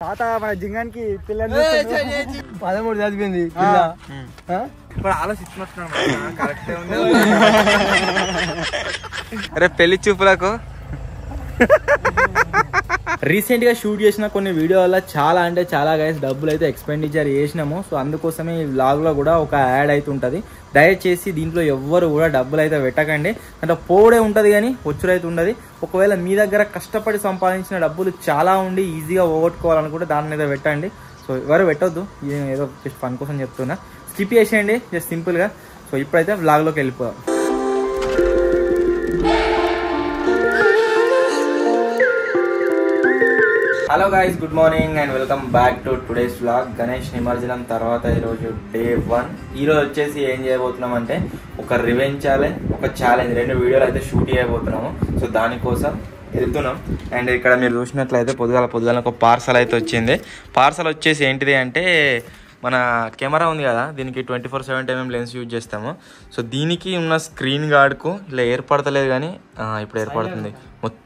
తాత మన జింగానికి పిల్లలు 13 చదివింది ఇప్పుడు ఆలోచిస్తున్నట్టున్నాను కరెక్టే ఉంది. అరే పెళ్లి చూపులకు రీసెంట్ గా షూట్ చేసిన కొన్ని వీడియో వల్ల చాలా అంటే చాలా గైస్ డబ్బులు అయితే ఎక్స్పెండిచర్ చేసినాము. సో అందుకోసమే ఈ వ్లాగ్ లో కూడా ఒక యాడ్ అయితే ఉంటుంది. దయచేసి దీంట్లో ఎవ్వరు కూడా డబ్బులు అయితే పెట్టకండి. అంటే పోడే ఉంటుంది కానీ వచ్చుడు అయితే ఉండదు. ఒకవేళ మీ దగ్గర కష్టపడి సంపాదించిన డబ్బులు చాలా ఉండి ఈజీగా పోగొట్టుకోవాలనుకుంటే దాని మీద పెట్టండి. సో ఎవరు పెట్టొద్దు, ఏదో జస్ట్ పని కోసం చెప్తున్నా. స్కిప్ చేసేయండి జస్ట్ సింపుల్ గా. సో ఇప్పుడైతే వ్లాగ్ లోకి వెళ్ళిపోదాం. Hello guys, good morning and welcome back to today's vlog. Ganesh నిమజ్జనం తర్వాత ఈరోజు డే 1. ఈరోజు వచ్చేసి ఏం చేయబోతున్నాం అంటే ఒక రివెంజ్ ఛాలెంజ్, ఒక ఛాలెంజ్, 2 వీడియోలు అయితే షూట్ చేయబోతున్నాము. సో దానికోసం వెళ్తున్నాం. అండ్ ఇక్కడ మీరు చూసినట్లయితే పొద్దుగాల ఒక పార్సల్ అయితే వచ్చింది. పార్సల్ వచ్చేసి ఏంటిది అంటే మన కెమెరా ఉంది కదా, దీనికి 24/7 లెన్స్ యూజ్ చేస్తాము. సో దీనికి ఉన్న స్క్రీన్ గార్డ్కు ఇలా ఏర్పడతలేదు కానీ ఇప్పుడు ఏర్పడుతుంది. మొత్తం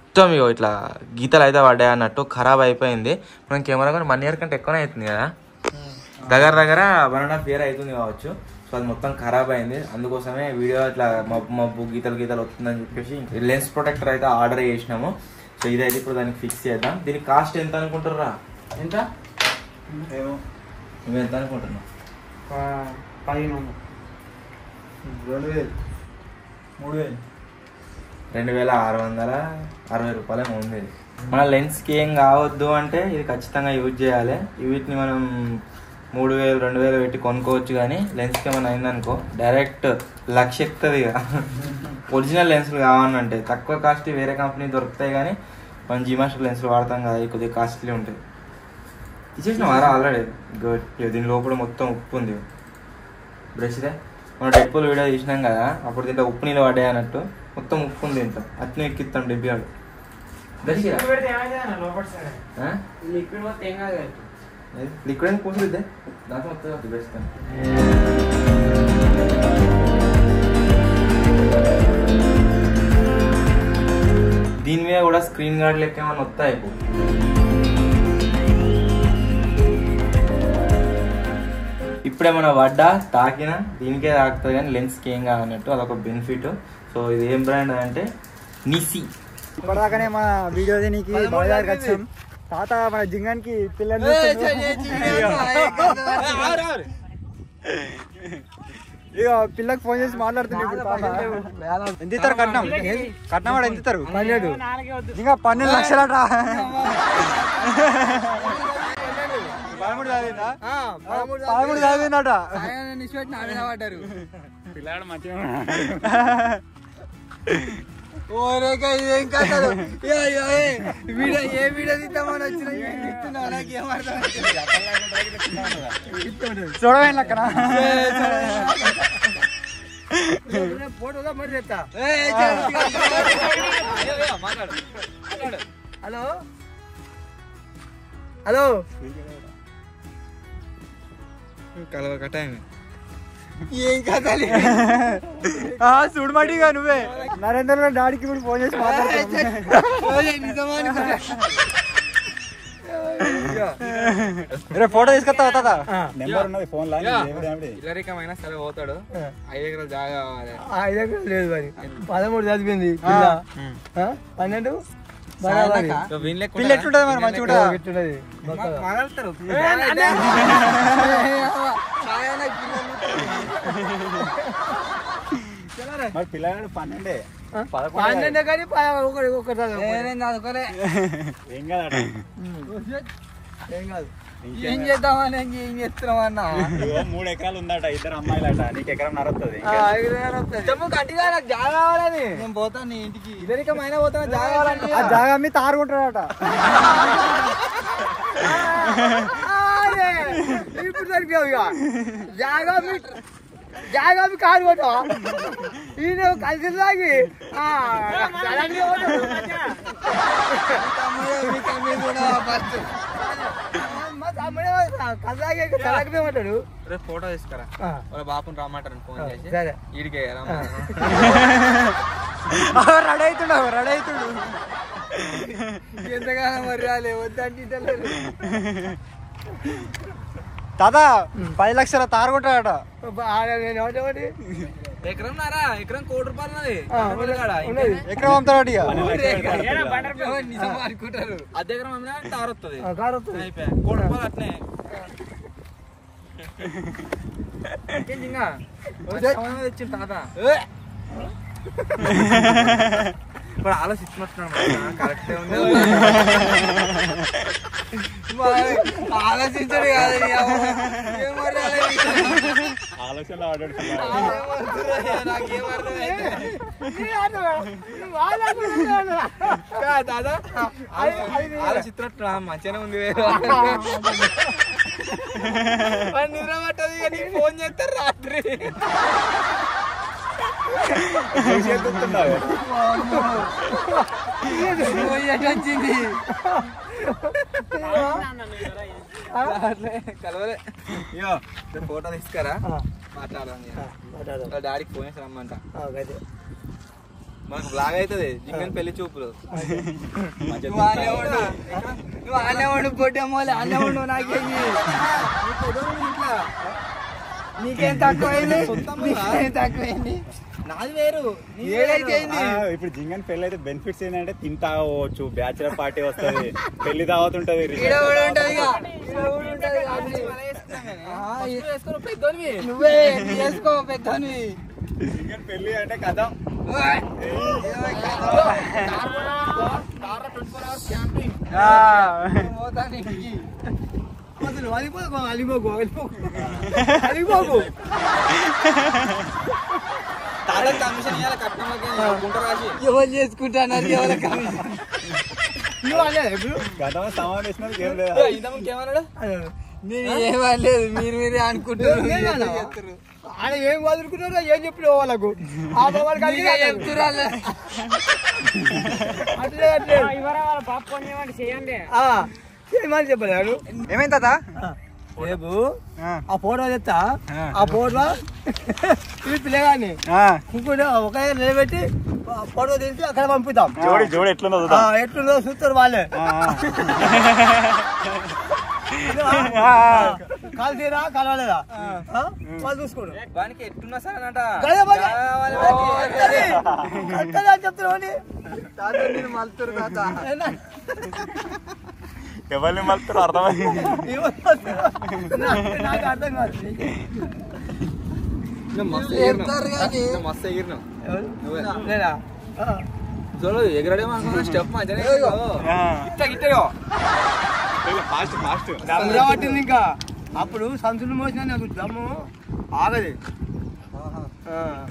ఇట్లా గీతలు అయితే పడ్డాయి అన్నట్టు ఖరాబ్ అయిపోయింది. మనం కెమెరా కానీ 1 ఇయర్ కంటే ఎక్కువనే అవుతుంది కదా, దగ్గర 1.5 year అవుతుంది కావచ్చు. సో అది మొత్తం ఖరాబ్ అయింది. అందుకోసమే వీడియో ఇట్లా మబ్బు గీతలు వస్తుందని చెప్పేసి లెన్స్ ప్రొటెక్టర్ అయితే ఆర్డర్ చేసినాము. సో ఇదైతే ఇప్పుడు దానికి ఫిక్స్ చేద్దాం. దీనికి కాస్ట్ ఎంత అనుకుంటారా? ఎంత నువ్వు ఎంత అనుకుంటున్నావు? 1500 2000 2660 రూపాయలు ఉంది. మన లెన్స్కి ఏం కావద్దు అంటే ఇది ఖచ్చితంగా యూజ్ చేయాలి. వీటిని మనం 3000 2000 పెట్టి కొనుక్కోవచ్చు. కానీ లెన్స్కి ఏమైనా అయిందనుకో డైరెక్ట్ 1,00,000 ఎక్కుతుంది. ఇక ఒరిజినల్ లెన్స్లు కావాలంటే తక్కువ కాస్ట్ వేరే కంపెనీ దొరుకుతాయి. కానీ మనం జీమాస్టర్ లెన్స్లు వాడతాం కదా, ఇవి కొద్దిగా కాస్ట్లీ ఉంటాయి. తీసేసిన వారా ఆల్రెడీ. గుడ్. దీని లోపల మొత్తం ఉప్పు ఉంది. బ్రష్దే మనం డెడ్పూల్ వీడియో తీసినాం కదా, అప్పుడు దీంట్లో ఉప్పు నీళ్ళు పడ్డాయి అన్నట్టు మొత్తం ఉప్పు ఉంది. ఇంత అట్నే ఎక్కిస్తాం డెబ్బియాడు. లిక్విడ్ అని పూసిద్దే దాంట్లో మొత్తం వేస్తాను. దీని మీద కూడా స్క్రీన్ గార్డ్ లెక్క ఏమన్నా వస్తాయి. ఇప్పుడేమన్నా పడ్డా తాకినా దీనికే తాకుతుంది కానీ లెన్స్కి ఏం కాదన్నట్టు అదొక బెనిఫిట్. సో ఇది ఏం బ్రాండ్ అంటే నిసి. ఇప్పటిదాకానే మన వీడియో నీకు బజార్కి వచ్చాం. తాత మన జింగానికి పిల్లలు ఇక పిల్లకి ఫోన్ చేసి మాట్లాడుతుంది. ఎంత ఇస్తారు కట్నం? కట్నం వాడు ఎంత ఇస్తారు? 12. ఇంకా 12 లక్షలట. 13 చదివిందట. పిల్లాడు మంచిగా ఇదేం కథలు. ఏ వీడియో తీద్దామని వచ్చిన చూడవేం లెక్కన ఫోటోగా మరి చెప్తా. హలో హలో కలవ కట్టాయి. ఏం కథాలి చూడమాటిగా నువ్వే. నరేంద్ర డాడీకి కూడా ఫోన్ చేసి ఫోటో తీసుకొస్తా. నెంబర్ ఉన్నది ఫోన్ లో. ఇల్లరికమైనా సరే పోతాడు. 5 ఎకరాలు జాగా కావాలి. 5 ఎకరాలు లేదు మరి. 13 చదివింది. 12 పిల్ల ఎట్లుంటది మరి? మంచిగా ఎట్లుంటది మరి పిల్లగాడు 12 కానీ చదువుకోలే. ఏం కాదు. ఏం చేద్దామని ఏం చేస్తున్నామన్నా? 3 ఎకరాలు ఉందట, 2 అమ్మాయిలట. నీకు ఎకరం నరుతుంది. గట్టిగా నాకు జాగా కావాలని నేను పోతాను నీ ఇంటికి. ఇదరికమైనా పోతాను జాగా కావాలంటే జాగా మీ తారుకుంటాడట. ఇప్పుడు సరిపోయావు. ఇక జాగా మీ కారు పోతా. ఈయన కలిసి తాగి కలగలేమంటాడు. రేపు ఫోటో తీసుకురా, వాళ్ళ బాపుని రమ్మంటారు ఫోన్ చేసి. ఈడికే రెడీ అవుతుండు. ఎంతగానో మరి రాలే వద్దంటే తాత 10 లక్షల తారు కొట్టాడట. ఎకరం నారా ఎకరం ₹1 ఎకరం అమ్ముతాడు ఇక. నిజం అనుకుంటారు. అద్దె ఎకరం అమ్మినా తారు వస్తుంది. ₹1 అట్నే తెచ్చి తాత ఇప్పుడు ఆలోచిస్తున్నట్టున్నాను. కరెక్టే ఉంది. ఆలోచించాడు కాదు ఆలోచనలో దాదా ఆలోచిస్తున్నట్టున్నా మంచిగానే ఉంది. నిద్ర పట్టదు ఇక నీకు ఫోన్ చేస్తారు రాత్రి. వచ్చింది కలవలే. ఇయో ఫోటో తీసుకురా మాట్లాడాలి. డాడీకి ఫోన్ చేసి రమ్మంట. మనకు బ్లాగ్ అవుతుంది జింగన్ పెళ్లి చూపులు. నువ్వు ఆనేవాడు పొట్టేమోలే ఆనేవాడు. నాకేంది నీకేం తక్కువైంది? తక్కువైంది నాది వేరు. ఇప్పుడు జింగన్ పెళ్లి అయితే బెనిఫిట్స్ ఏంటంటే తింటా పోవచ్చు, బ్యాచులర్ పార్టీ వస్తుంది, పెళ్లి దావత్ ఉంటది, నువ్వే చేసుకో పెద్దవి. జింగన్ పెళ్లి అంటే కథ ఎవరు చేసుకుంటున్నారు? ఎవరు కమిషన్ నేను ఏమనలేదు. మీరు మీరే అనుకుంటారు. ఆయన ఏం వదులుకున్నారో ఏం చెప్పిన వాళ్ళకు చెప్తున్నారు. ఏమని చెప్పలేదు. ఏమైంది తాత? రేపు ఆ ఫోటో తెస్తా. ఆ ఫోటో పిల్లగాని ఇంకోటి ఒక నిలబెట్టి ఫోటో తీసి అక్కడ పంపిద్దాం. ఎట్లుందో చూస్తారు వాళ్ళే. కలిసిరా కలవలేదా వాళ్ళు చూసుకోండి. వానికి ఎట్టున్నా సరే అని చెప్తున్నావు. మలుతురు తాత ఎవరిని మలుతారు అర్థమైంది. నాకు అర్థం కాదు. మస్తు ఎగిరినావు. ఎగరడేమో అనుకున్నా. స్టెప్ మంచిగా పట్టింది. ఇంకా అప్పుడు సంచులు మోసిన నాకు దమ్ము ఆగది.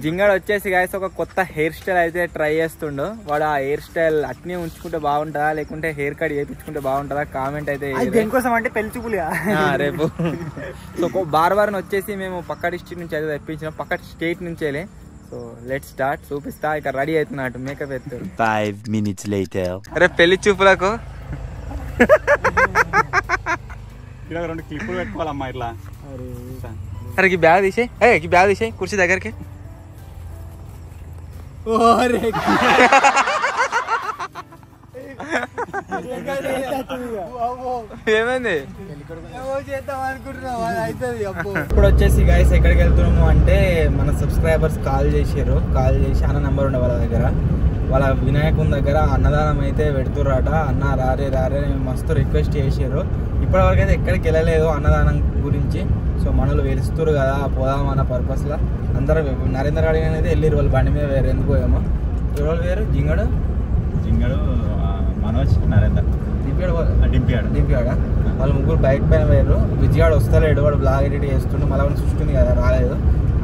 జింగాడు వచ్చేసి గాయస్ ఒక కొత్త హెయిర్ స్టైల్ అయితే ట్రై చేస్తుండు. వాడు ఆ హెయిర్ స్టైల్ అట్నే ఉంచుకుంటే బాగుంటుందా లేకుంటే హెయిర్ కట్ చేయించుకుంటే బాగుంటుందా కామెంట్ అయితే దేనికోసం అంటే పెళ్లి చూపులుగా రేపు. సో బార్బార్ వచ్చేసి మేము పక్క డిస్ట్రిక్ట్ నుంచి అయితే తెప్పించినాం, పక్క స్టేట్ నుంచి వెళ్ళి. So let start. చూపిస్తా ఇక రెడీ అవుతున్నట్టు మేకప్ ఎత్తారు. 5 minutes later. రేపు పెళ్లి చూపులకు 2 క్లిప్పులు పెట్టుకోవాలమ్మా ఇట్లా. అరే బ్యాగ్ తీసేయి, బ్యాగ్ తీసేయి కుర్చీ దగ్గరికి. ఏమైంది? ఇప్పుడు వచ్చేసి గైస్ ఎక్కడికి వెళ్తున్నాము అంటే మన సబ్స్క్రైబర్స్ కాల్ చేసి అన్న నెంబర్ ఉండే వాళ్ళ దగ్గర. వాళ్ళ వినాయకుని దగ్గర అన్నదానం అయితే పెడుతుర్రట. అన్న రారే మస్తు రిక్వెస్ట్ చేసారు. ఇప్పటివరకు అయితే ఎక్కడికి వెళ్ళలేదు అన్నదానం గురించి. సో మనలు వెలుస్తురు కదా పోదామన్న పర్పస్లో అందరూ నరేంద్ర గాడి అయితే వెళ్ళారు. వాళ్ళు బండి మీద వేరు ఎందుకు ఏమో. ఎవరు వేరు? జింగడు మనోజ్ నరేందర్ దింపాడా. వాళ్ళు ముగ్గురు బైక్ పైన వేరు. విజయవాడ వస్తలేడు, వాడు బ్లాగ్ ఎడిట్ చేస్తుండే. మళ్ళీ చూస్తుంది కదా రాలేదు.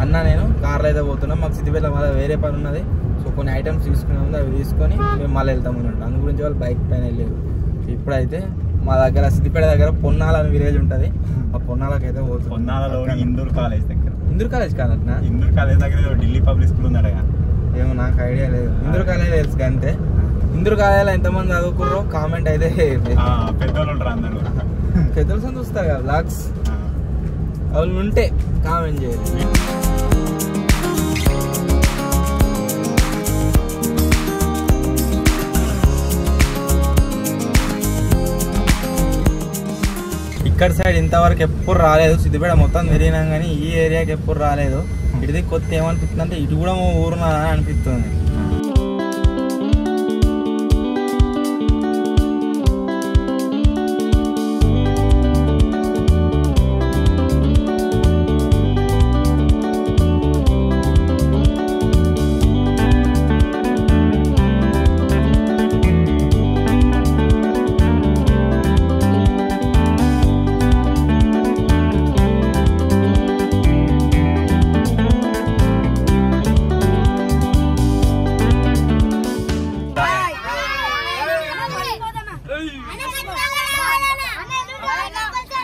అన్న నేను కార్లో అయితే పోతున్నాం, మాకు సిద్దిపేట మళ్ళీ వేరే పని ఉన్నది. సో కొన్ని ఐటమ్స్ తీసుకున్నాము, అవి తీసుకొని మేము మళ్ళీ వెళ్తాము అన్నట్టు. అందు గురించి వాళ్ళు బైక్ పైన వెళ్ళారు. ఇప్పుడైతే మా దగ్గర సిద్దిపేట దగ్గర పొన్నాల అని విలేజ్ ఉంటుంది. ఆ పొన్నాలకి అయితే పోతుంది. పొన్నాలలో ఇందూర్ కాలేజ్ దగ్గర. ఇందూర్ కాలేజ్ కాదన్నా? ఇందూర్ కాలేజ్ దగ్గర ఢిల్లీ పబ్లిక్ స్కూల్ ఉందట. ఏమో నాకు ఐడియా లేదు. ఇందూర్ కాలేజ్ తెలుసు అంతే. ఇందూర్ కాలేజీలో ఎంతమంది చదువుకుర్రో కామెంట్ అయితే. పెద్దోళ్ళు ఉంటారు అందరూ. పెద్దలు చూస్తారు కదా బ్లాగ్స్, వాళ్ళు ఉంటే కామెంట్ చేయాలి. ఇక్కడ సైడ్ ఇంతవరకు ఎప్పుడు రాలేదు. సిద్దిపేట మొత్తం తిరిగినాం కానీ ఈ ఏరియాకి ఎప్పుడు రాలేదు. ఇటుది కొత్త ఏమనిపిస్తుంది అంటే ఇటు కూడా ఊరునా అనిపిస్తుంది.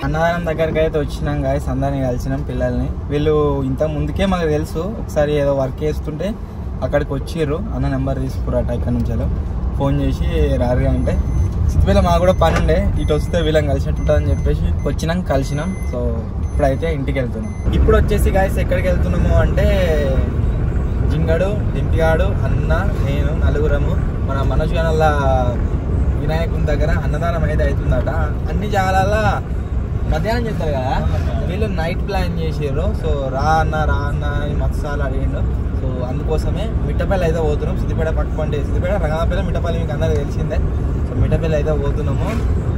అన్నదానం దగ్గరికి అయితే వచ్చినాం గాయస్, అందరిని కలిసినాం పిల్లల్ని. వీళ్ళు ఇంత ముందుకే మాకు తెలుసు, ఒకసారి ఏదో వర్క్ చేస్తుంటే అక్కడికి వచ్చిర్రు. అన్న నెంబర్ తీసుకురాట ఇక్కడ నుంచి ఫోన్ చేసి రారు అంటే సిద్దిపేట మాకు కూడా పని ఉండే, ఇటు వస్తే వీళ్ళని కలిసినట్టుంటుందని చెప్పేసి వచ్చినాం, కలిసినాం. సో ఇప్పుడైతే ఇంటికి వెళ్తున్నాం. ఇప్పుడు వచ్చేసి గాయస్ ఎక్కడికి వెళ్తున్నాము అంటే జింగడు, డింపిగాడు, అన్న, నేను నలుగురము మన మనోజ్ గనల్ల వినాయకుని దగ్గర అన్నదానం అయితే అవుతుందట. అన్ని జాగాల మధ్యాహ్నం చెప్తారు కదా, వీళ్ళు నైట్ ప్లాన్ చేసారు. సో రా అన్న మత్సాలు అడిగిండు. సో అందుకోసమే మిట్టపల్లి అయితే పోతున్నాం. సిద్దిపేట పక్క పండి సిద్దిపేట రంగనాపల్లి, మిట్టపల్లి మీకు అందరికీ తెలిసిందే. సో మిట్టపల్లి అయితే పోతున్నాము.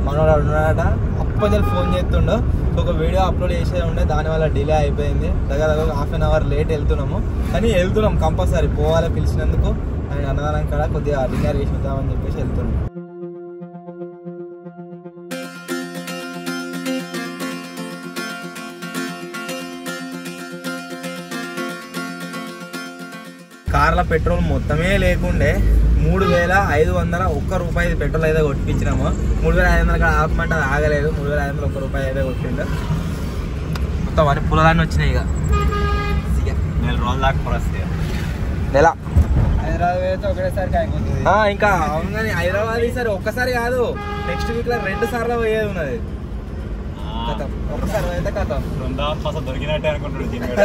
మనోడు ఉన్నాడట, అప్పటి ఫోన్ చేస్తుండో. సో ఒక వీడియో అప్లోడ్ చేసేది ఉండే, దానివల్ల డిలే అయిపోయింది. దగ్గర హాఫ్ అన్ అవర్ లేట్ వెళ్తున్నాము. కానీ వెళ్తున్నాం కంపల్సరీ పోవాలి పిలిచినందుకు. అని అన్నదానం కాడ కొద్దిగా డిన్నర్ చేసి వద్దామని చెప్పేసి వెళ్తున్నాం. కార్ల పెట్రోల్ మొత్తమే లేకుండే 3500 ₹1 పెట్రోల్ అయితే కొట్టించినాము. 3500 కాడ ఆపమంటే అది ఆగలేదు. 3500 ₹1 అయితే కొట్టిండు. మొత్తం అన్ని పుల్లలన్నీ వచ్చినాయి. ఇక నెల రోజుల దాకా నెల హైదరాబాద్ అయితే ఒకటేసారికి అయిపోతుంది. ఇంకా అవును కానీ హైదరాబాద్ ఈసారి ఒక్కసారి కాదు, నెక్స్ట్ వీక్ లో 2 సార్లు పోయేది ఉన్నది. కథం ఒక్కసారి అయితే కథం దొరికినట్టే అనుకుంటున్నాడు.